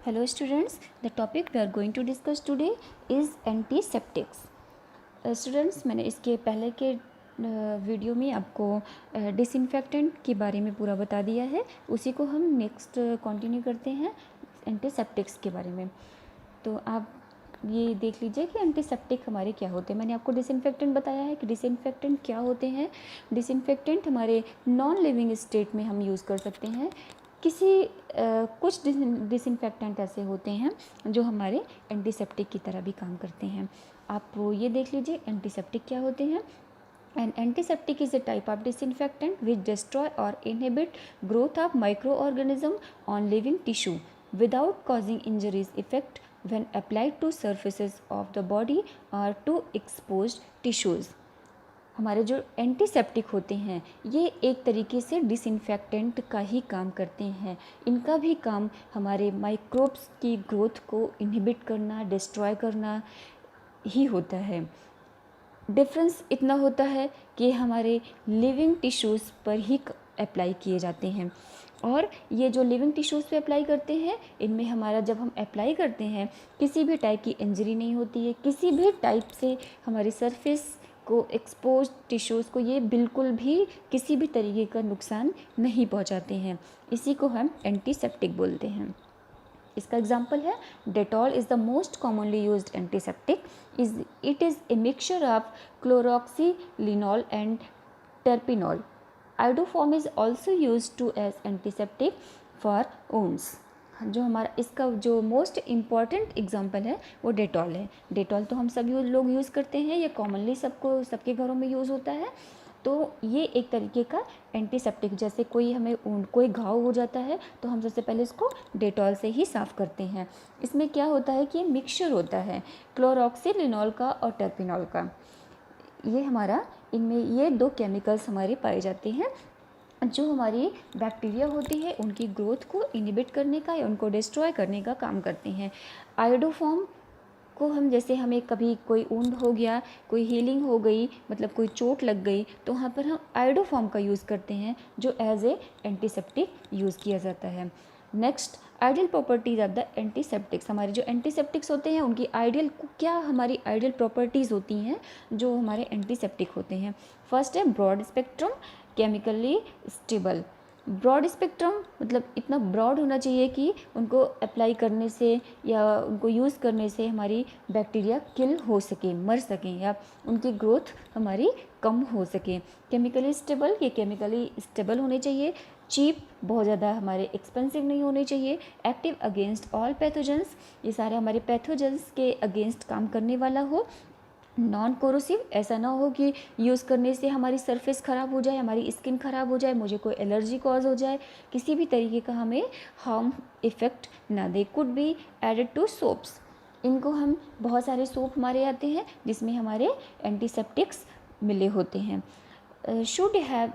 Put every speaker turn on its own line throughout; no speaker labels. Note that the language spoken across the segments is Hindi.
Hello students, the topic we are going to discuss today is antiseptics. Students, मैंने इसके पहले के वीडियो में आपको डिसइंफेक्टेंट के बारे में पूरा बता दिया है। उसी को हम नेक्स्ट कंटिन्यू करते हैं एंटीसेप्टिक्स के बारे में। तो आप ये देख लीजिए कि एंटीसेप्टिक हमारे क्या होते हैं। मैंने आपको डिसइंफेक्टेंट बताया है कि डिसइंफेक्टेंट क्या होते हैं। डिसइंफेक्टेंट हमारे नॉन लिविंग स्टेट में हम यूज़ कर सकते हैं। कुछ डिसइंफेक्टेंट ऐसे होते हैं जो हमारे एंटीसेप्टिक की तरह भी काम करते हैं। आप ये देख लीजिए एंटीसेप्टिक क्या होते हैं। An antiseptic is a type of disinfectant which destroy or inhibit growth of microorganism on living tissue without causing injuries effect when applied to surfaces of the body or to exposed tissues. हमारे जो एंटीसेप्टिक होते हैं ये एक तरीके से डिसइंफेक्टेंट का ही काम करते हैं। इनका भी काम हमारे माइक्रोब्स की ग्रोथ को इनहिबिट करना, डिस्ट्रॉय करना ही होता है। डिफरेंस इतना होता है कि हमारे लिविंग टिश्यूज़ पर ही अप्लाई किए जाते हैं और ये जो लिविंग टिश्यूज़ पे अप्लाई करते हैं इनमें हमारा जब हम अप्लाई करते हैं किसी भी टाइप की इंजरी नहीं होती है। किसी भी टाइप से हमारी सरफेस को एक्सपोज टिश्यूज़ को ये बिल्कुल भी किसी भी तरीके का नुकसान नहीं पहुंचाते हैं। इसी को हम एंटीसेप्टिक बोलते हैं। इसका एग्जाम्पल है Dettol is the most commonly used antiseptic. It is a mixture of chloroxylenol and terpineol. Iodoform is also use to as antiseptic for wounds. जो हमारा इसका जो मोस्ट इम्पॉर्टेंट एग्जांपल है वो डेटॉल है। डेटॉल तो हम सभी लोग यूज़ करते हैं, ये कॉमनली सबके घरों में यूज़ होता है। तो ये एक तरीके का एंटीसेप्टिक, जैसे कोई घाव हो जाता है तो हम सबसे पहले इसको डेटॉल से ही साफ़ करते हैं। इसमें क्या होता है कि ये मिक्सचर होता है क्लोरोक्सीलिनॉल का और टर्पिनॉल का। इनमें ये दो केमिकल्स हमारे पाए जाते हैं जो हमारी बैक्टीरिया होती है उनकी ग्रोथ को इनहिबिट करने का या उनको डिस्ट्रॉय करने का काम करते हैं। आयोडोफॉर्म को हम जैसे हमें कभी कोई वुंड हो गया, कोई हीलिंग हो गई, मतलब कोई चोट लग गई तो वहाँ पर हम आयोडोफॉर्म का यूज़ करते हैं जो एज ए एंटीसेप्टिक यूज़ किया जाता है। Next, ideal properties of the antiseptics. हमारे जो एंटीसेप्टिक्स होते हैं उनकी हमारी आइडियल प्रॉपर्टीज़ होती हैं जो हमारे एंटीसेप्टिक होते हैं। फर्स्ट है broad spectrum, chemically stable. Broad spectrum मतलब इतना ब्रॉड होना चाहिए कि उनको अप्लाई करने से या उनको यूज़ करने से हमारी बैक्टीरिया किल हो सके, मर सकें या उनकी ग्रोथ हमारी कम हो सके। केमिकली स्टेबल, ये केमिकली स्टेबल होने चाहिए। चीप, बहुत ज़्यादा हमारे एक्सपेंसिव नहीं होने चाहिए। एक्टिव अगेंस्ट ऑल पैथोजेंस, ये सारे हमारे पैथोजेंस के अगेंस्ट काम करने वाला हो। नॉन कोरोसिव, ऐसा ना हो कि यूज़ करने से हमारी सरफेस ख़राब हो जाए, हमारी स्किन ख़राब हो जाए, मुझे कोई एलर्जी कॉज हो जाए, किसी भी तरीके का हमें हार्म इफ़ेक्ट ना दे। Could be added to soaps. इनको हम बहुत सारे सोप हमारे आते हैं जिसमें हमारे एंटीसेप्टिक्स मिले होते हैं। शुड हैव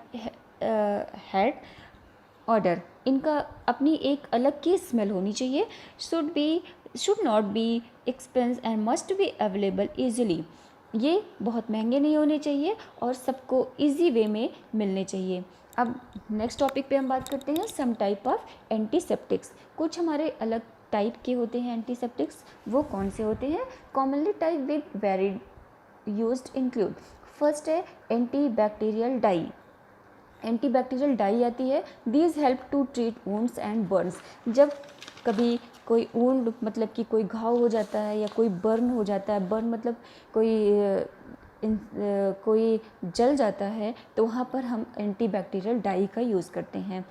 हैड ऑर्डर, इनका अपनी एक अलग की स्मेल होनी चाहिए। Should not be expense and must be available easily, ये बहुत महंगे नहीं होने चाहिए और सबको इजी वे में मिलने चाहिए। अब नेक्स्ट टॉपिक पे हम बात करते हैं सम टाइप ऑफ एंटीसेप्टिक्स। कुछ हमारे अलग टाइप के होते हैं एंटीसेप्टिक्स, वो कौन से होते हैं? Commonly type with varied used include. First है anti bacterial dye. Antibacterial dye आती है। These help to treat wounds and burns. जब कभी कोई वुंड मतलब कि कोई घाव हो जाता है या कोई बर्न हो जाता है, बर्न मतलब कोई जल जाता है तो वहाँ पर हम एंटीबैक्टीरियल डाई का यूज़ करते हैं।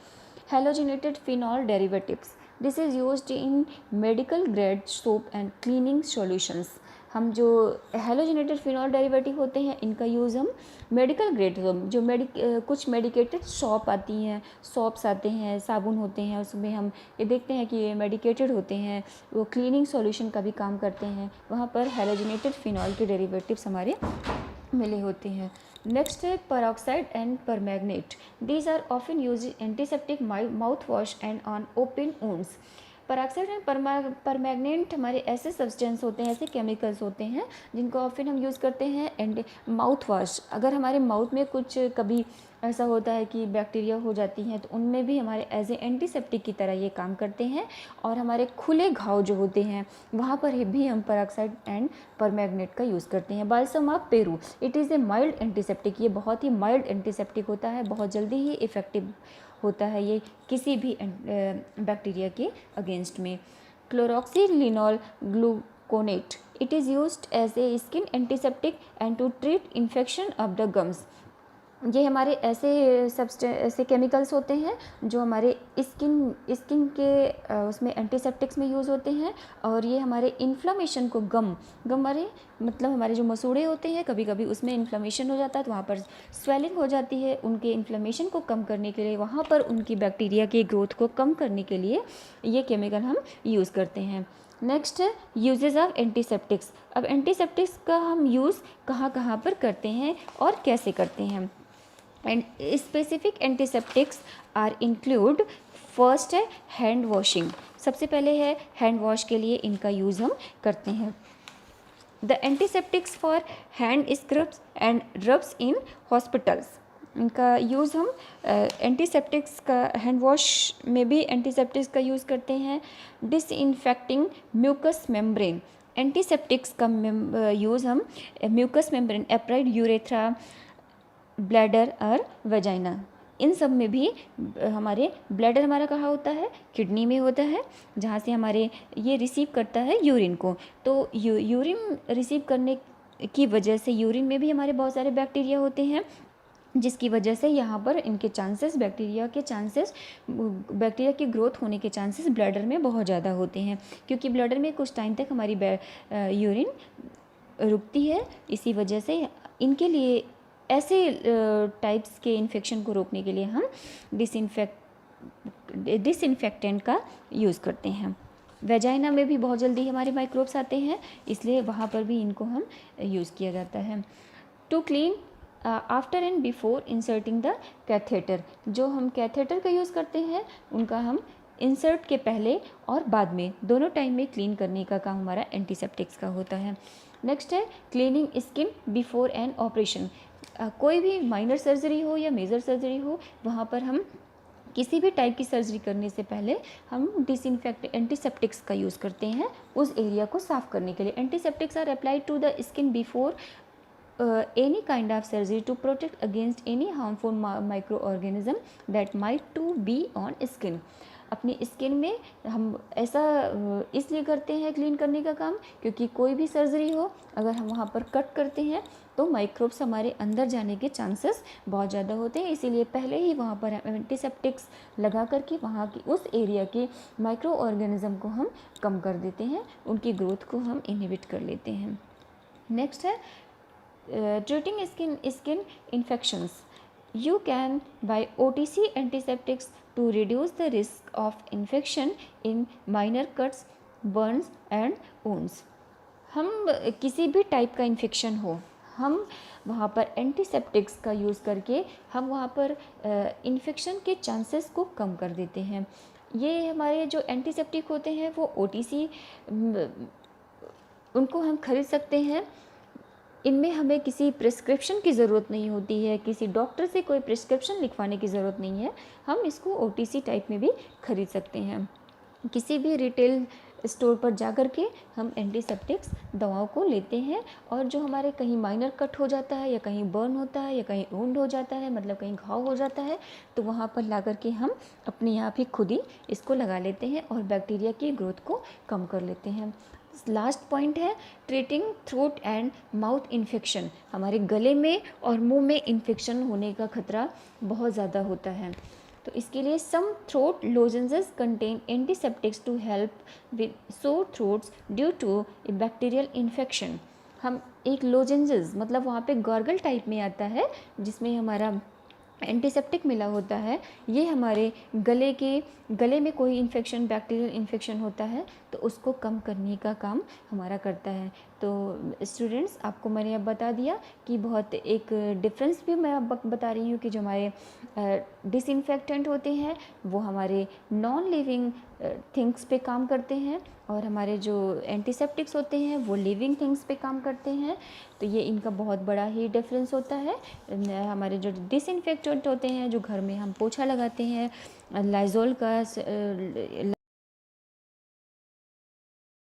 Halogenated phenol derivatives, this is used in medical grade soap and cleaning solutions. हम जो हेलोजिनेटेड फिनॉल डेरिवेटिव होते हैं इनका यूज़ हम मेडिकल ग्रेड जो कुछ मेडिकेटेड सॉप्स आते हैं, साबुन होते हैं, उसमें हम ये देखते हैं कि ये मेडिकेटेड होते हैं, वो क्लीनिंग सॉल्यूशन का भी काम करते हैं। वहाँ पर हेलोजिनेटेड फिनॉल के डेरिवेटिव्स हमारे मिले होते हैं। नेक्स्ट है peroxide and permanganate. These are often use antiseptic mouth wash and on open wounds। Peroxide and permanganate हमारे ऐसे सब्सटेंस होते हैं, ऐसे केमिकल्स होते हैं जिनको ऑफन हम यूज़ करते हैं एंड माउथ वॉश। अगर हमारे माउथ में कुछ कभी ऐसा होता है कि बैक्टीरिया हो जाती हैं तो उनमें भी हमारे एज ए एंटीसेप्टिक की तरह ये काम करते हैं। और हमारे खुले घाव जो होते हैं वहाँ पर भी हम पेरोक्साइड एंड परमैंगनेट का यूज़ करते हैं। Balsam of Peru, it is A mild antiseptic, ये बहुत ही माइल्ड एंटीसेप्टिक होता है, बहुत जल्दी ही इफ़ेक्टिव होता है ये किसी भी बैक्टीरिया के अगेंस्ट में। Chloroxylenol gluconate, it is used as a skin antiseptic and to treat infection of the gums. ये हमारे ऐसे केमिकल्स होते हैं जो हमारे स्किन के उसमें एंटीसेप्टिक्स में यूज़ होते हैं और ये हमारे इन्फ्लामेशन को गम हमारे मतलब हमारे जो मसूड़े होते हैं कभी कभी उसमें इन्फ्लामेशन हो जाता है तो वहाँ पर स्वेलिंग हो जाती है, उनके इन्फ्लामेशन को कम करने के लिए, वहाँ पर उनकी बैक्टीरिया की ग्रोथ को कम करने के लिए ये केमिकल हम यूज़ करते हैं। नेक्स्ट है यूजेज ऑफ एंटीसेप्टिक्स। अब एंटीसेप्टिक्स का हम यूज़ कहाँ कहाँ पर करते हैं और कैसे करते हैं। And specific antiseptics are include, first है हैंड वॉशिंग, सबसे पहले है हैंड वॉश के लिए इनका यूज़ हम करते हैं। The antiseptics for hand scrubs and rubs in hospitals, इनका यूज़ हम एंटीसेप्टिक्स का हैंड वॉश में भी एंटीसेप्टिक्स का यूज़ करते हैं। डिसइंफेक्टिंग म्यूकस मेम्ब्रेन, एंटीसेप्टिक्स का यूज़ हम म्यूकस मेम्ब्रेन, एप्राइड, यूरेथ्रा, ब्लैडर और वेजाइना, इन सब में भी हमारे ब्लैडर हमारा कहाँ होता है, किडनी में होता है, जहाँ से हमारे ये रिसीव करता है यूरिन को। तो यूरिन रिसीव करने की वजह से यूरिन में भी हमारे बहुत सारे बैक्टीरिया होते हैं जिसकी वजह से यहाँ पर इनके चांसेस बैक्टीरिया की ग्रोथ होने के चांसेस ब्लैडर में बहुत ज़्यादा होते हैं, क्योंकि ब्लैडर में कुछ टाइम तक हमारी यूरिन रुकती है। इसी वजह से इनके लिए ऐसे टाइप्स के इन्फेक्शन को रोकने के लिए हम डिसइंफेक्टेंट का यूज़ करते हैं। वेजाइना में भी बहुत जल्दी हमारे माइक्रोब्स आते हैं, इसलिए वहाँ पर भी इनको हम यूज़ किया जाता है। To clean after and before inserting the catheter, जो हम कैथेटर का यूज़ करते हैं उनका हम इंसर्ट के पहले और बाद में दोनों टाइम में क्लीन करने का काम हमारा एंटीसेप्टिक्स का होता है। नेक्स्ट है cleaning skin before an operation, कोई भी माइनर सर्जरी हो या मेजर सर्जरी हो, वहाँ पर हम किसी भी टाइप की सर्जरी करने से पहले हम एंटीसेप्टिक्स का यूज़ करते हैं उस एरिया को साफ़ करने के लिए। Antiseptics are applied to the skin before any kind of surgery to protect against any harmful microorganism that might to be on skin। अपनी स्किन में हम ऐसा इसलिए करते हैं क्लीन करने का काम, क्योंकि कोई भी सर्जरी हो अगर हम वहाँ पर कट करते हैं तो माइक्रोब्स हमारे अंदर जाने के चांसेस बहुत ज़्यादा होते हैं, इसीलिए पहले ही वहाँ पर एंटीसेप्टिक्स लगा करके वहाँ की उस एरिया के माइक्रो ऑर्गेनिज्म को हम कम कर देते हैं, उनकी ग्रोथ को हम इनहिबिट कर लेते हैं। नेक्स्ट है treating skin infections. You can buy OTC antiseptics to reduce the risk of infection in minor cuts, burns and wounds। हम किसी भी टाइप का इन्फेक्शन हो, हम वहाँ पर एंटीसेप्टिक्स का यूज़ करके हम वहाँ पर इन्फेक्शन के चांसेस को कम कर देते हैं। ये हमारे जो एंटीसेप्टिक होते हैं वो OTC उनको हम खरीद सकते हैं, इनमें हमें किसी प्रिस्क्रिप्शन की ज़रूरत नहीं होती है, किसी डॉक्टर से कोई प्रिस्क्रिप्शन लिखवाने की ज़रूरत नहीं है, हम इसको OTC टाइप में भी खरीद सकते हैं। किसी भी रिटेल स्टोर पर जा कर के हम एंटीसेप्टिक्स दवाओं को लेते हैं, और जो हमारे कहीं माइनर कट हो जाता है या कहीं बर्न होता है या कहीं वुंड हो जाता है, मतलब कहीं घाव हो जाता है, तो वहाँ पर ला कर के हम अपने आप ही खुद ही इसको लगा लेते हैं और बैक्टीरिया की ग्रोथ को कम कर लेते हैं। लास्ट पॉइंट है treating throat and mouth infection. हमारे गले में और मुंह में इन्फेक्शन होने का खतरा बहुत ज़्यादा होता है, तो इसके लिए some throat lozenges contain antiseptics to help with sore throats due to bacterial infection. हम एक लोजेंसेस मतलब वहाँ पे गार्गल टाइप में आता है जिसमें हमारा एंटीसेप्टिक मिला होता है, ये हमारे गले में कोई इन्फेक्शन बैक्टीरियल इन्फेक्शन होता है तो उसको कम करने का काम हमारा करता है। तो स्टूडेंट्स, आपको मैंने अब बता दिया कि बहुत एक डिफरेंस भी मैं अब बता रही हूँ कि जो हमारे डिसइंफेक्टेंट होते हैं वो हमारे नॉन लिविंग थिंग्स पे काम करते हैं, और हमारे जो एंटीसेप्टिक्स होते हैं वो लिविंग थिंग्स पे काम करते हैं। तो ये इनका बहुत बड़ा ही डिफरेंस होता है। हमारे जो डिसइंफेक्टेंट होते हैं, जो घर में हम पोछा लगाते हैं, लाइजोल का